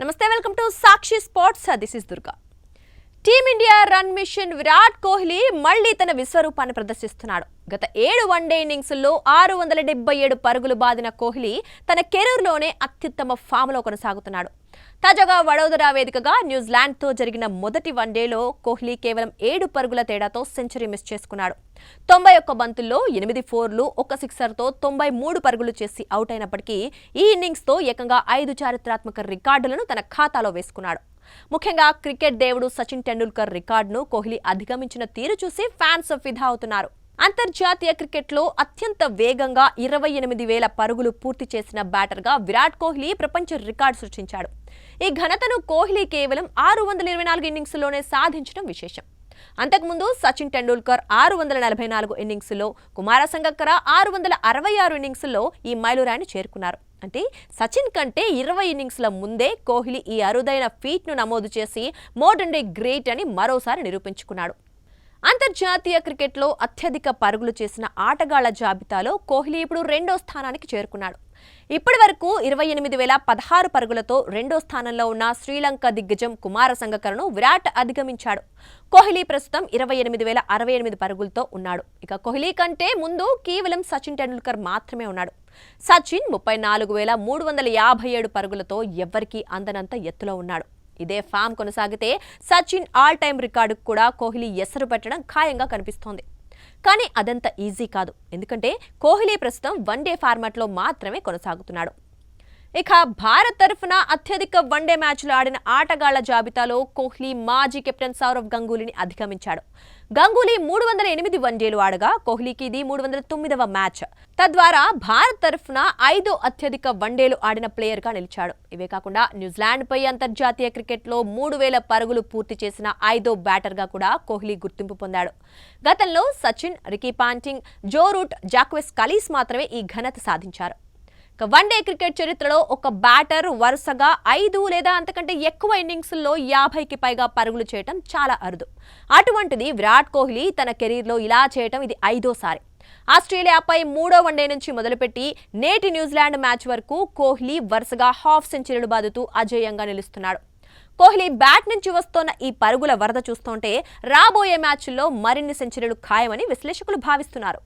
నమస్తే welcome to Sakshi sports this is Durga team India run mission Virat Kohli మళ్లీ తన విశ్వరూపాన్ని ప్రదర్శిస్తున్నాడు. గత 7 వన్డే ఇన్నింగ్స్లో 677 పరుగులు బాదిన కోహ్లీ తన కెరీర్లోనే అత్యుత్తమ ఫామ్లో కొనసాగుతున్నాడు. తాజాగా వడోదరా వేదికగా న్యూజిలాండ్తో జరిగిన మొదటి వన్డేలో కోహ్లీ కేవలం 7 పరుగుల తేడాతో సెంచరీ మిస్ చేసుకున్నాడు. 91 బంతుల్లో 8 ఫోర్లు, 1 సిక్సర్తో 93 పరుగులు చేసి అవుట్ అయినప్పటికీ ఈ ఇన్నింగ్స్తో ఏకంగా 5 చారిత్రాత్మక రికార్డులను తన ఖాతాలో వేసుకున్నాడు. ముఖ్యంగా క్రికెట్ దేవుడు సచిన్ టెండూల్కర్ రికార్డును కోహ్లీ అధిగమించిన తీరు చూసి ఫ్యాన్స్ ఫిదా అవుతున్నారు. అంతర్జాతీయ క్రికెట్లో అత్యంత వేగంగా 28,000 పరుగులు పూర్తి చేసిన బ్యాటర్గా విరాట్ కోహ్లీ ప్రపంచ రికార్డు సృష్టించాడు. ఈ ఘనతను కోహ్లీ కేవలం 624 ఇన్నింగ్స్లోనే సాధించడం విశేషం. అంతకుముందు సచిన్ టెండూల్కర్ 644 ఇన్నింగ్స్లో, కుమార సంగక్కర 666 ఇన్నింగ్స్లో ఈ మైలురాయిని చేరుకున్నారు. అంటే సచిన్ కంటే 20 ఇన్నింగ్స్ల ముందే కోహ్లీ ఈ అరుదైన ఫీట్ను నమోదు చేసి మోడర్న్ డే గ్రేట్ అని మరోసారి నిరూపించుకున్నాడు. అంతర్జాతీయ క్రికెట్లో అత్యధిక పరుగులు చేసిన ఆటగాళ్ల జాబితాలో కోహ్లీ ఇప్పుడు 2వ స్థానానికి చేరుకున్నాడు. ఇప్పటి వరకు 28,016 పరుగులతో 2వ స్థానంలో ఉన్న శ్రీలంక దిగ్గజం కుమార సంగక్కరను విరాట్ అధిగమించాడు. కోహ్లీ ప్రస్తుతం 28,068 పరుగులతో ఉన్నాడు. ఇక కోహ్లీ కంటే ముందు కేవలం సచిన్ టెండూల్కర్ మాత్రమే ఉన్నాడు. సచిన్ 34,357 పరుగులతో ఎవ్వరికీ అందనంత ఎత్తులో ఉన్నాడు. ఇదే ఫామ్ కొనసాగితే సచిన్ ఆల్ టైమ్ రికార్డుకు కూడా కోహ్లీ ఎసరు పెట్టడం ఖాయంగా కనిపిస్తోంది. కానీ అదంత ఈజీ కాదు. ఎందుకంటే కోహ్లీ ప్రస్తుతం వన్డే ఫార్మాట్లో మాత్రమే కొనసాగుతున్నాడు. ఇక భారత్ తరఫున అత్యధిక వన్డే మ్యాచ్లు ఆడిన ఆటగాళ్ల జాబితాలో కోహ్లీ మాజీ కెప్టెన్ సౌరవ్ గంగూలీని అధిగమించాడు. గంగూలీ 308 వన్డేలు ఆడగా కోహ్లీకి ఇది 309వ మ్యాచ్. తద్వారా భారత్ తరఫున 5వ అత్యధిక వన్డేలు ఆడిన ప్లేయర్గా నిలిచాడు. ఇవే కాకుండా న్యూజిలాండ్పై అంతర్జాతీయ క్రికెట్లో 3000 పరుగులు పూర్తి చేసిన 5వ బ్యాటర్గా కూడా కోహ్లీ గుర్తింపు పొందాడు. గతంలో Sachin, Ricky Ponting, Joe Root, Jacques Kallis మాత్రమే ఈ ఘనత సాధించారు. వన్డే క్రికెట్ చరిత్రలో ఒక బ్యాటర్ వరుసగా 5 లేదా అంతకంటే ఎక్కువ ఇన్నింగ్స్ల్లో 50కి పైగా పరుగులు చేయటం చాలా అరుదు. అటువంటిది విరాట్ కోహ్లీ తన కెరీర్లో ఇలా చేయటం ఇది 5వసారి. ఆస్ట్రేలియాపై 3వ వన్డే నుంచి మొదలుపెట్టి నేటి న్యూజిలాండ్ మ్యాచ్ వరకు కోహ్లీ వరుసగా హాఫ్ సెంచరీలు బాదుతూ అజేయంగా నిలుస్తున్నాడు. కోహ్లీ బ్యాట్ నుంచి వస్తోన్న ఈ పరుగుల వరద చూస్తుంటే రాబోయే మ్యాచ్ల్లో మరిన్ని సెంచరీలు ఖాయమని విశ్లేషకులు భావిస్తున్నారు.